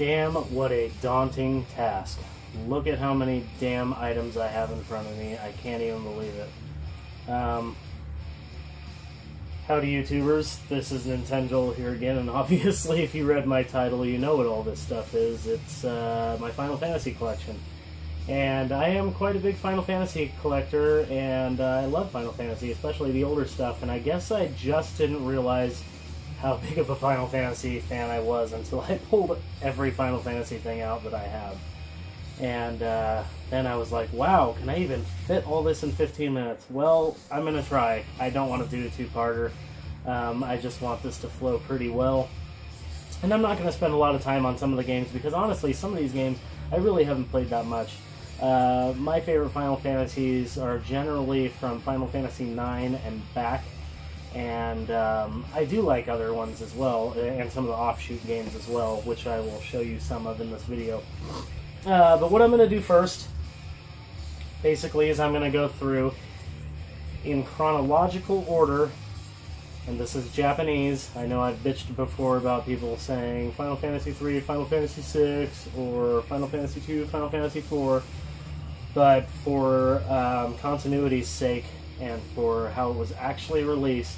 Damn, what a daunting task. Look at how many damn items I have in front of me. I can't even believe it. Howdy YouTubers, this is Nintenjoel here again, and obviously if you read my title you know what all this stuff is. It's my Final Fantasy collection. And I am quite a big Final Fantasy collector, and I love Final Fantasy, especially the older stuff, and I guess I just didn't realize how big of a Final Fantasy fan I was until I pulled every Final Fantasy thing out that I have. And then I was like, wow, can I even fit all this in 15 minutes? Well, I'm going to try. I don't want to do a two-parter. I just want this to flow pretty well. And I'm not going to spend a lot of time on some of the games, because honestly, some of these games I really haven't played that much. My favorite Final Fantasies are generally from Final Fantasy IX and back. And I do like other ones as well, and some of the offshoot games as well, which I will show you some of in this video. But what I'm going to do first, basically, is I'm going to go through in chronological order, and this is Japanese. I know I've bitched before about people saying Final Fantasy 3, Final Fantasy 6, or Final Fantasy 2, Final Fantasy 4, but for continuity's sake, and for how it was actually released,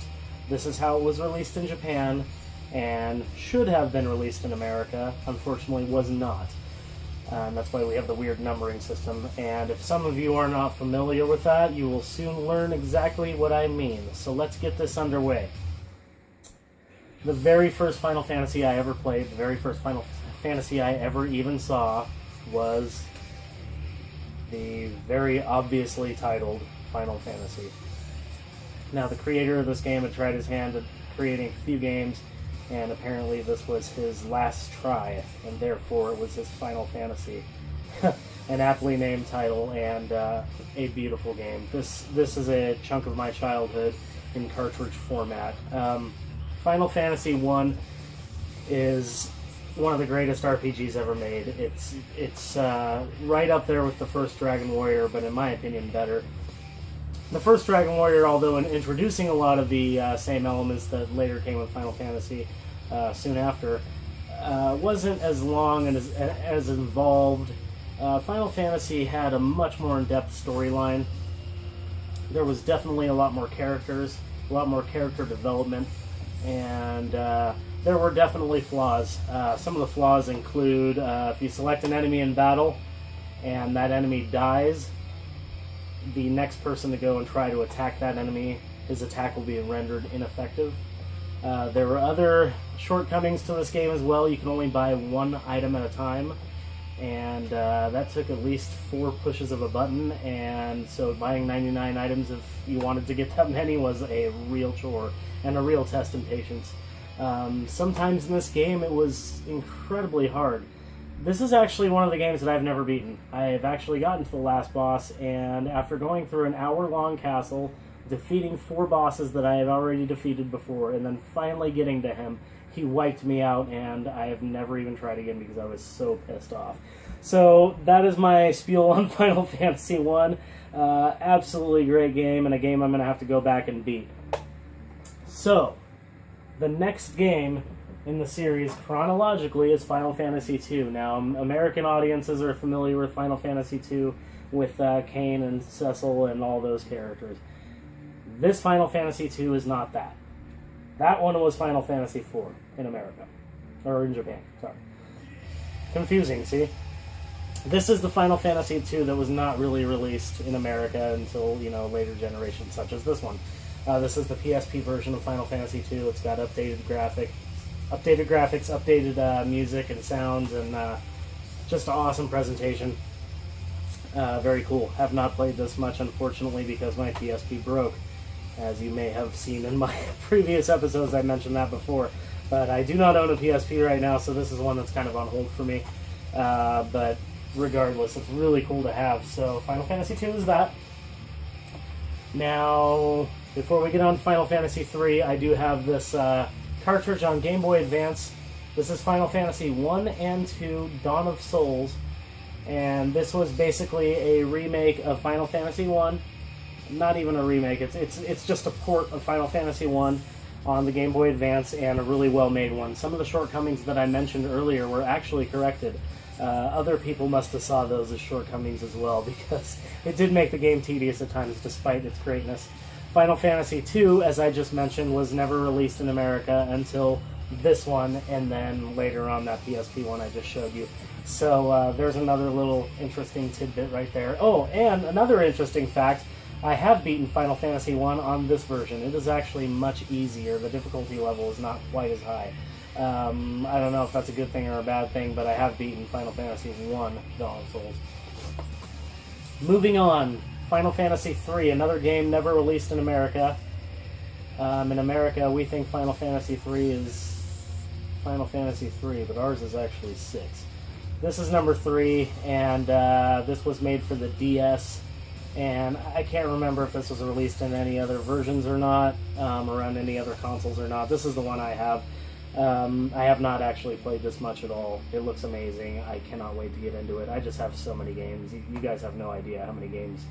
this is how it was released in Japan, and should have been released in America. Unfortunately, was not. And that's why we have the weird numbering system. And if some of you are not familiar with that, you will soon learn exactly what I mean. So let's get this underway. The very first Final Fantasy I ever played, the very first Final Fantasy I ever even saw, was the very obviously titled Final Fantasy. Now, the creator of this game had tried his hand at creating a few games, and apparently this was his last try, and therefore it was his Final Fantasy. An aptly named title, and a beautiful game. This is a chunk of my childhood in cartridge format. Final Fantasy 1 is one of the greatest RPGs ever made. It's right up there with the first Dragon Warrior, but in my opinion better. The first Dragon Warrior, although in introducing a lot of the same elements that later came with Final Fantasy soon after, wasn't as long and as involved. Final Fantasy had a much more in-depth storyline. There was definitely a lot more characters, a lot more character development, and there were definitely flaws. Some of the flaws include if you select an enemy in battle and that enemy dies, the next person to go and try to attack that enemy, his attack will be rendered ineffective. There were other shortcomings to this game as well. You can only buy one item at a time, and that took at least 4 pushes of a button, and so buying 99 items if you wanted to get that many was a real chore and a real test in patience. Sometimes in this game it was incredibly hard. This is actually one of the games that I've never beaten. I've actually gotten to the last boss, and after going through an hour-long castle, defeating 4 bosses that I had already defeated before, and then finally getting to him, he wiped me out, and I have never even tried again because I was so pissed off. So that is my spiel on Final Fantasy 1. Absolutely great game, and a game I'm going to have to go back and beat. So, the next game in the series chronologically is Final Fantasy II. Now, American audiences are familiar with Final Fantasy II with Kain and Cecil and all those characters. This Final Fantasy II is not that. That one was Final Fantasy IV in America. Or in Japan, sorry. Confusing, see? This is the Final Fantasy II that was not really released in America until, later generations, such as this one. This is the PSP version of Final Fantasy II. It's got updated graphics, updated music and sounds, and just an awesome presentation. Very cool. Have not played this much, unfortunately, because my PSP broke. As you may have seen in my previous episodes, I mentioned that before. But I do not own a PSP right now, so this is one that's kind of on hold for me. But regardless, it's really cool to have. So Final Fantasy II is that. Now, before we get on to Final Fantasy III, I do have this cartridge on Game Boy Advance. This is Final Fantasy 1 and 2 Dawn of Souls, and this was basically a remake of Final Fantasy 1. Not even a remake, it's just a port of Final Fantasy 1. on the Game Boy Advance, and a really well-made one. Some of the shortcomings that I mentioned earlier were actually corrected. Other people must have saw those as shortcomings as well, because it did make the game tedious at times despite its greatness. Final Fantasy II, as I just mentioned, was never released in America until this one, and then later on that PSP one I just showed you. So there's another little interesting tidbit right there. Oh, and another interesting fact, I have beaten Final Fantasy I on this version. It is actually much easier. The difficulty level is not quite as high. I don't know if that's a good thing or a bad thing, but I have beaten Final Fantasy I Dawn of Souls. Moving on, Final Fantasy III, another game never released in America. In America, we think Final Fantasy III is Final Fantasy III, but ours is actually 6. This is number 3, and this was made for the DS, and I can't remember if this was released in any other versions or not, or on any other consoles or not. This is the one I have. I have not actually played this much at all. It looks amazing. I cannot wait to get into it. I just have so many games. You guys have no idea how many games.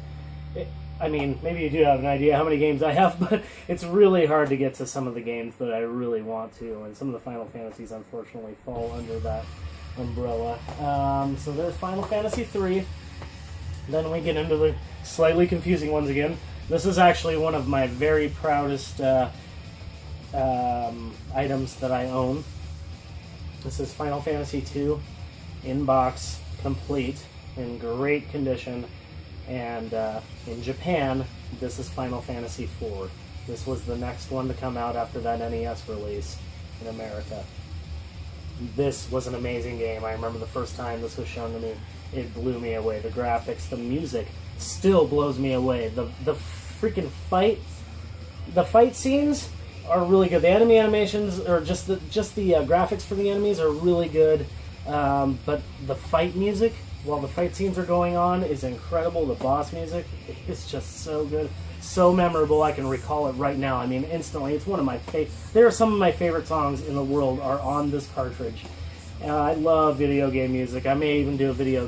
I mean, maybe you do have an idea how many games I have, but it's really hard to get to some of the games that I really want to, and some of the Final Fantasies unfortunately fall under that umbrella. So there's Final Fantasy III. Then we get into the slightly confusing ones again. This is actually one of my very proudest items that I own. This is Final Fantasy II, in box, complete, in great condition, and in Japan, this is Final Fantasy IV. This was the next one to come out after that NES release in America. This was an amazing game. I remember the first time this was shown to me, it blew me away. The graphics, the music still blows me away. The freaking the fight scenes are really good. The enemy animations, or just the graphics for the enemies are really good. But the fight music, while the fight scenes are going on, is incredible. The boss music is just so good, so memorable. I can recall it right now. I mean, instantly. It's one of my there are some of my favorite songs in the world are on this cartridge. I love video game music. I may even do a video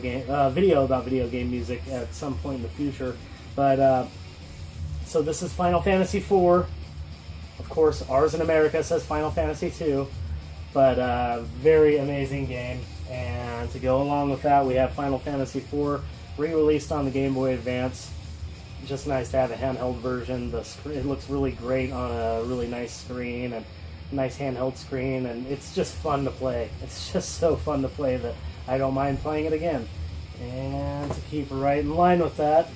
about video game music at some point in the future. But so this is Final Fantasy IV. Of course, ours in America says Final Fantasy II. But very amazing game. And to go along with that, we have Final Fantasy IV re-released on the Game Boy Advance. Just nice to have a handheld version. It looks really great on a really nice screen, and nice handheld screen, and it's just fun to play. It's just so fun to play that I don't mind playing it again. And to keep right in line with that,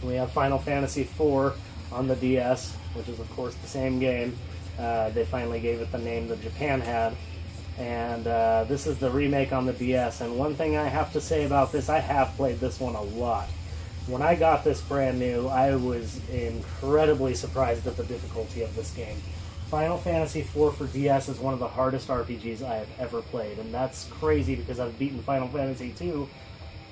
we have Final Fantasy IV on the DS, which is of course the same game. They finally gave it the name that Japan had. And this is the remake on the DS. And one thing I have to say about this, I have played this one a lot. When I got this brand new, I was incredibly surprised at the difficulty of this game. Final Fantasy IV for DS is one of the hardest RPGs I have ever played. And that's crazy because I've beaten Final Fantasy II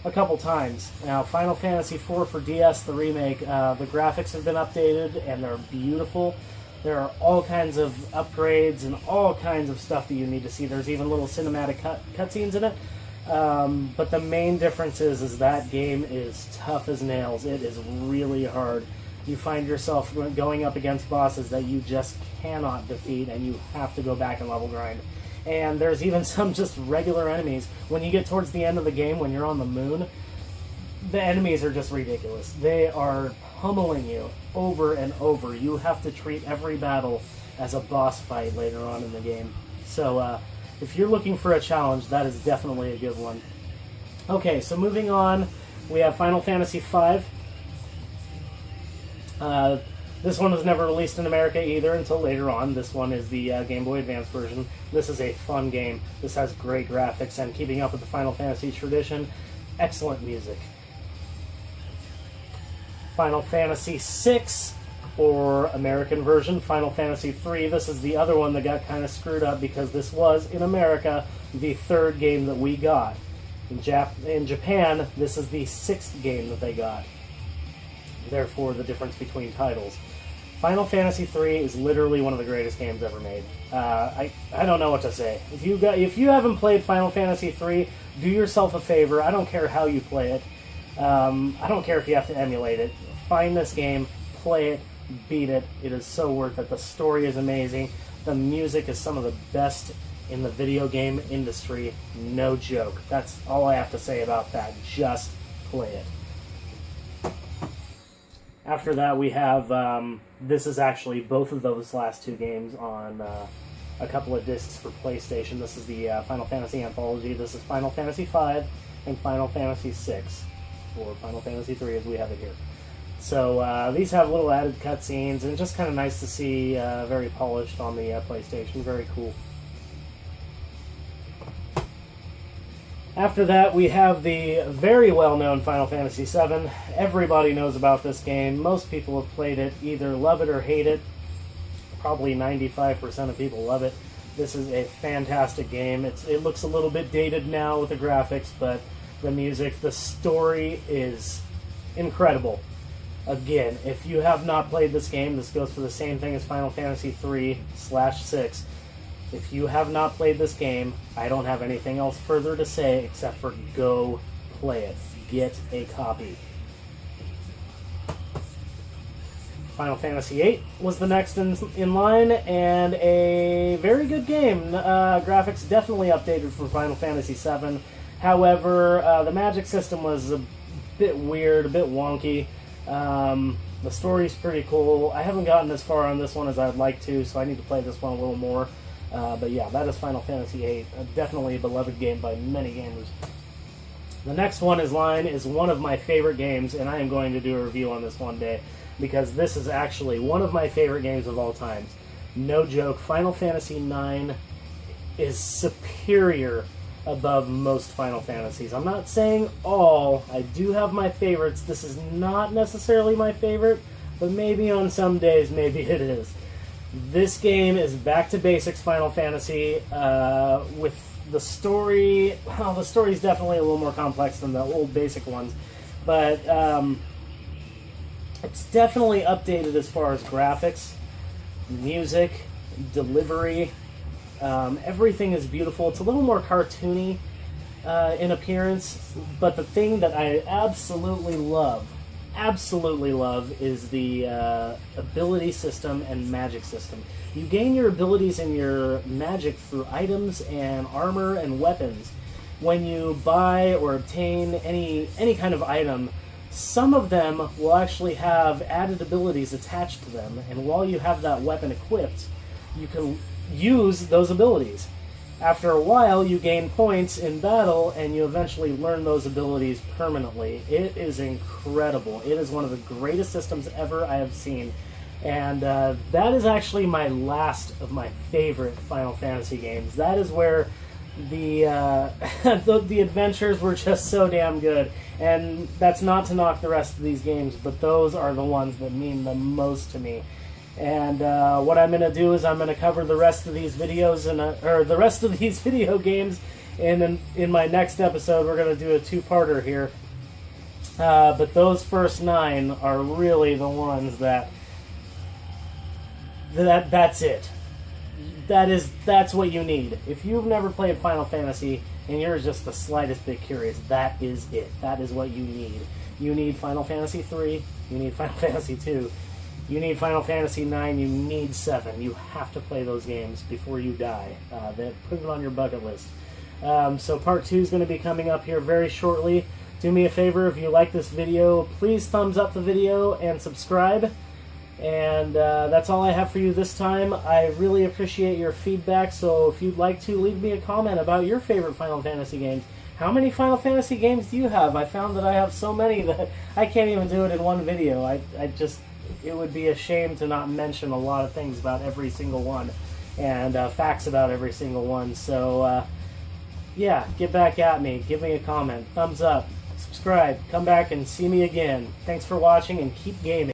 a couple times. Now, Final Fantasy IV for DS, the remake, the graphics have been updated and they're beautiful. There are all kinds of upgrades and all kinds of stuff that you need to see. There's even little cinematic cutscenes in it. But the main difference is that game is tough as nails. It is really hard. You find yourself going up against bosses that you just cannot defeat, and you have to go back and level grind. And there's even some just regular enemies. When you get towards the end of the game, when you're on the moon, the enemies are just ridiculous. They are pummeling you over and over. You have to treat every battle as a boss fight later on in the game. So if you're looking for a challenge, that is definitely a good one. Okay, so moving on, we have Final Fantasy V. This one was never released in America either until later on. This one is the Game Boy Advance version. This is a fun game. This has great graphics, and keeping up with the Final Fantasy tradition, excellent music. Final Fantasy VI, or American version, Final Fantasy III. This is the other one that got kind of screwed up because this was, in America, the third game that we got. In Japan, this is the 6th game that they got. Therefore, the difference between titles. Final Fantasy III is literally one of the greatest games ever made. I don't know what to say. If you haven't played Final Fantasy III, do yourself a favor. I don't care how you play it. I don't care if you have to emulate it. Find this game, play it, beat it. It is so worth it. The story is amazing. The music is some of the best in the video game industry. No joke. That's all I have to say about that. Just play it. After that, we have, this is actually both of those last two games on a couple of discs for PlayStation. This is the Final Fantasy Anthology. This is Final Fantasy V and Final Fantasy VI, or Final Fantasy III as we have it here. So these have little added cutscenes, and just kind of nice to see, very polished on the PlayStation. Very cool. After that, we have the very well-known Final Fantasy VII. Everybody knows about this game. Most people have played it, either love it or hate it. Probably 95% of people love it. This is a fantastic game. It looks a little bit dated now with the graphics, but the music, the story is incredible. Again, if you have not played this game, this goes for the same thing as Final Fantasy III/6. If you have not played this game, I don't have anything else further to say except for go play it. Get a copy. Final Fantasy VIII was the next in line, and a very good game. Graphics definitely updated for Final Fantasy VII. However, the magic system was a bit weird, a bit wonky. The story's pretty cool. I haven't gotten as far on this one as I'd like to, so I need to play this one a little more. But yeah, that is Final Fantasy VIII. Definitely a beloved game by many gamers. The next one is one of my favorite games, and I am going to do a review on this one day, because this is actually one of my favorite games of all time. No joke, Final Fantasy IX is superior above most Final Fantasies. I'm not saying all. I do have my favorites. This is not necessarily my favorite, but maybe on some days, maybe it is. This game is back to basics Final Fantasy, with the story. Well, the story is definitely a little more complex than the old basic ones, but it's definitely updated as far as graphics, music, delivery. Everything is beautiful. It's a little more cartoony in appearance, but the thing that I absolutely love is the ability system and magic system. You gain your abilities and your magic through items and armor and weapons. When you buy or obtain any kind of item, some of them will actually have added abilities attached to them, and while you have that weapon equipped, you can use those abilities. After a while, you gain points in battle, and you eventually learn those abilities permanently. It is incredible. It is one of the greatest systems ever I have seen. And that is actually my last of my favorite Final Fantasy games. That is where the the adventures were just so damn good. And that's not to knock the rest of these games, but those are the ones that mean the most to me. And what I'm going to do is I'm going to cover the rest of these videos, or the rest of these video games, and in my next episode we're going to do a two-parter here. But those first 9 are really the ones that's it. That's what you need. If you've never played Final Fantasy and you're just the slightest bit curious, that is it. That is what you need. You need Final Fantasy III. You need Final Fantasy II. You need Final Fantasy IX, you need 7. You have to play those games before you die. Put it on your bucket list. So part 2 is going to be coming up here very shortly. Do me a favor, if you like this video, please thumbs up the video and subscribe. And that's all I have for you this time. I really appreciate your feedback, so if you'd like to, leave me a comment about your favorite Final Fantasy games. How many Final Fantasy games do you have? I found that I have so many that I can't even do it in one video. It would be a shame to not mention a lot of things about every single one, and facts about every single one. So, yeah, get back at me. Give me a comment. Thumbs up. Subscribe. Come back and see me again. Thanks for watching, and keep gaming.